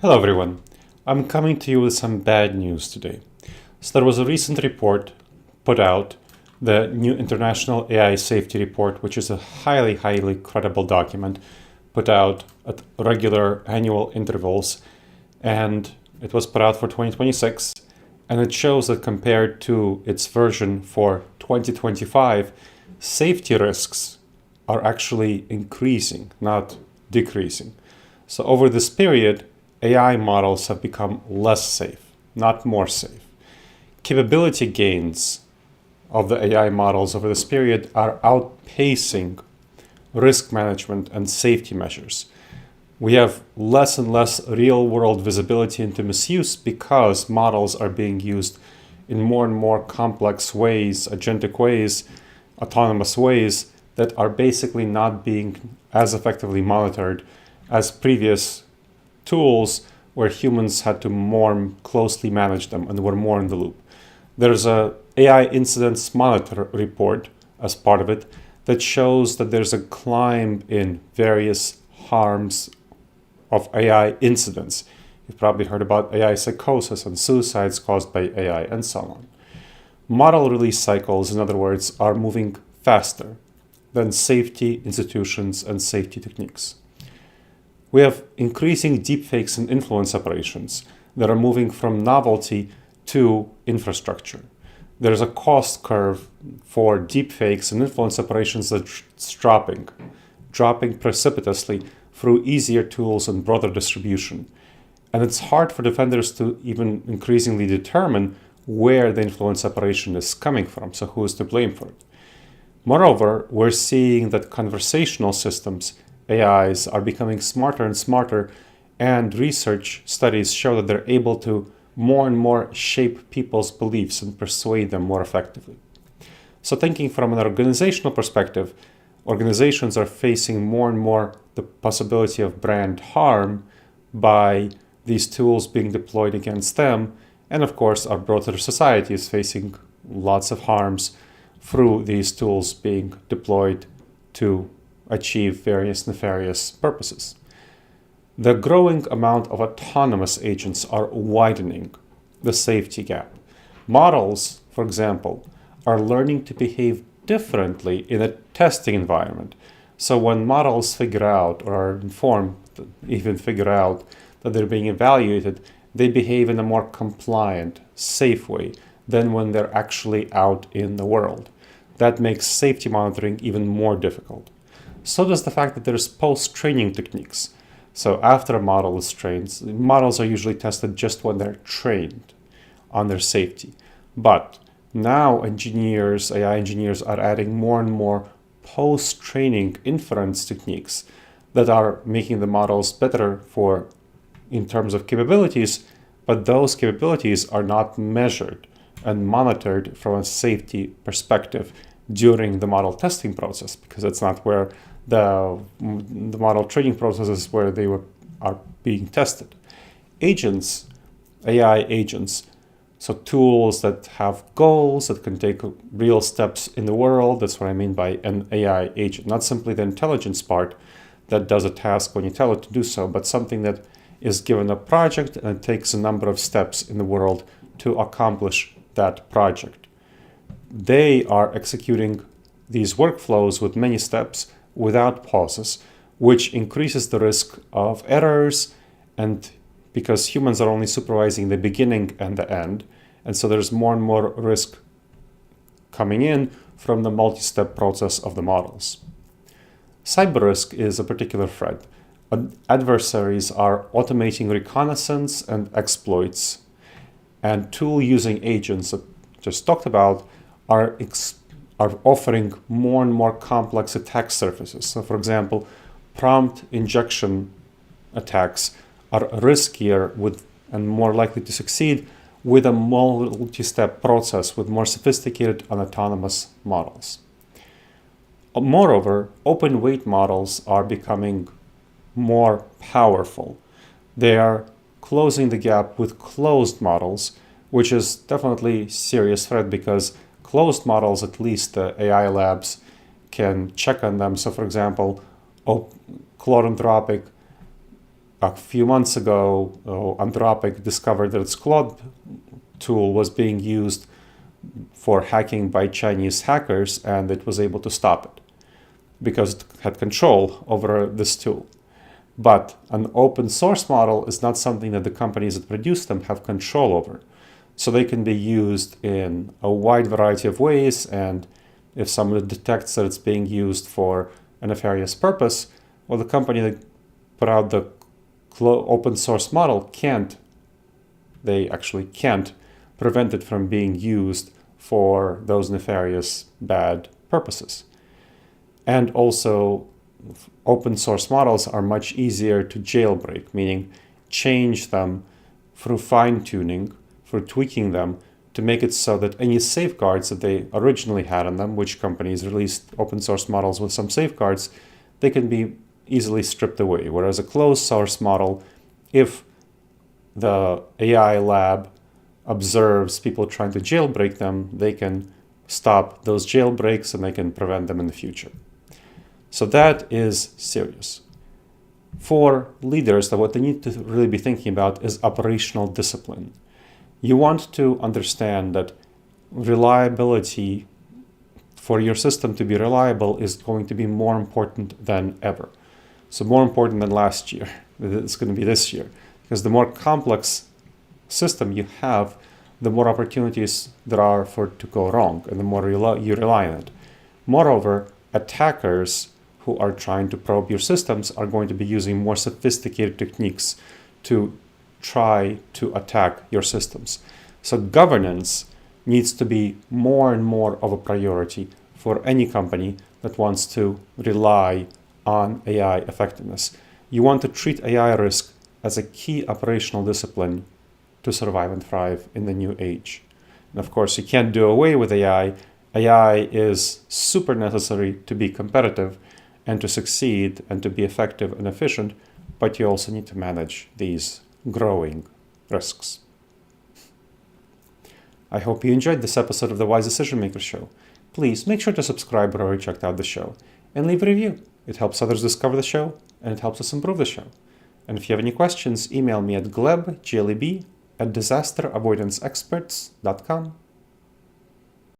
Hello everyone. I'm coming to you with some bad news today. So there was a recent report put out, the new International AI Safety Report, which is a highly credible document put out at regular annual intervals, and it was put out for 2026, and it shows that compared to its version for 2025, safety risks are actually increasing, not decreasing. So over this period, AI models have become less safe, not more safe. Capability gains of the AI models over this period are outpacing risk management and safety measures. We have less and less real-world visibility into misuse because models are being used in more and more complex ways, agentic ways, autonomous ways that are basically not being as effectively monitored as previous tools where humans had to more closely manage them and were more in the loop. There's a AI incidents monitor report as part of it that shows that there's a climb in various harms of AI incidents. You've probably heard about AI psychosis and suicides caused by AI and so on. Model release cycles, in other words, are moving faster than safety institutions and safety techniques. We have increasing deepfakes and influence operations that are moving from novelty to infrastructure. There's a cost curve for deepfakes and influence operations that's dropping precipitously through easier tools and broader distribution. And it's hard for defenders to even increasingly determine where the influence operation is coming from, so who is to blame for it. Moreover, we're seeing that conversational systems, AIs, are becoming smarter and smarter, and research studies show that they're able to more and more shape people's beliefs and persuade them more effectively. So thinking from an organizational perspective, organizations are facing more and more the possibility of brand harm by these tools being deployed against them, and of course our broader society is facing lots of harms through these tools being deployed to achieve various nefarious purposes. The growing amount of autonomous agents are widening the safety gap. Models, for example, are learning to behave differently in a testing environment. So when models figure out or are informed, even figure out that they're being evaluated, they behave in a more compliant, safe way than when they're actually out in the world. That makes safety monitoring even more difficult. So does the fact that there's post-training techniques. So after a model is trained, models are usually tested just when they're trained on their safety. But now AI engineers are adding more and more post-training inference techniques that are making the models better in terms of capabilities, but those capabilities are not measured and monitored from a safety perspective during the model testing process, because it's not where the model training process is where are being tested. Agents, AI agents, so tools that have goals, that can take real steps in the world. That's what I mean by an AI agent, not simply the intelligence part that does a task when you tell it to do so, but something that is given a project and it takes a number of steps in the world to accomplish that project. They are executing these workflows with many steps without pauses, which increases the risk of errors, and because humans are only supervising the beginning and the end, and so there's more and more risk coming in from the multi-step process of the models. Cyber risk is a particular threat. Adversaries are automating reconnaissance and exploits, and tool-using agents that I just talked about are offering more and more complex attack surfaces. So for example, prompt injection attacks are riskier and more likely to succeed with a multi-step process with more sophisticated and autonomous models. Moreover, open weight models are becoming more powerful. They are closing the gap with closed models, which is definitely a serious threat because closed models, at least the AI labs can check on them. So for example, Claude Anthropic a few months ago, Anthropic discovered that its Claude tool was being used for hacking by Chinese hackers, and it was able to stop it because it had control over this tool. But an open source model is not something that the companies that produce them have control over. So they can be used in a wide variety of ways, and if someone detects that it's being used for a nefarious purpose, well, the company that put out the open source model can't prevent it from being used for those nefarious bad purposes. And also, open source models are much easier to jailbreak, meaning change them through fine-tuning, through tweaking them to make it so that any safeguards that they originally had on them, which companies released open source models with some safeguards, they can be easily stripped away. Whereas a closed source model, if the AI lab observes people trying to jailbreak them, they can stop those jailbreaks and they can prevent them in the future. So that is serious. For leaders, what they need to really be thinking about is operational discipline. You want to understand that reliability, for your system to be reliable, is going to be more important than ever. So more important than last year. It's going to be this year. Because the more complex system you have, the more opportunities there are for it to go wrong, and the more you rely on it. Moreover, attackers who are trying to probe your systems are going to be using more sophisticated techniques to try to attack your systems. So governance needs to be more and more of a priority for any company that wants to rely on AI effectiveness. You want to treat AI risk as a key operational discipline to survive and thrive in the new age. And of course, you can't do away with AI. AI is super necessary to be competitive and to succeed and to be effective and efficient, but you also need to manage these growing risks. I hope you enjoyed this episode of the Wise Decision Maker Show. Please make sure to subscribe wherever you checked out the show and leave a review. It helps others discover the show and it helps us improve the show. And if you have any questions, email me at gleb, Gleb, at disasteravoidanceexperts.com.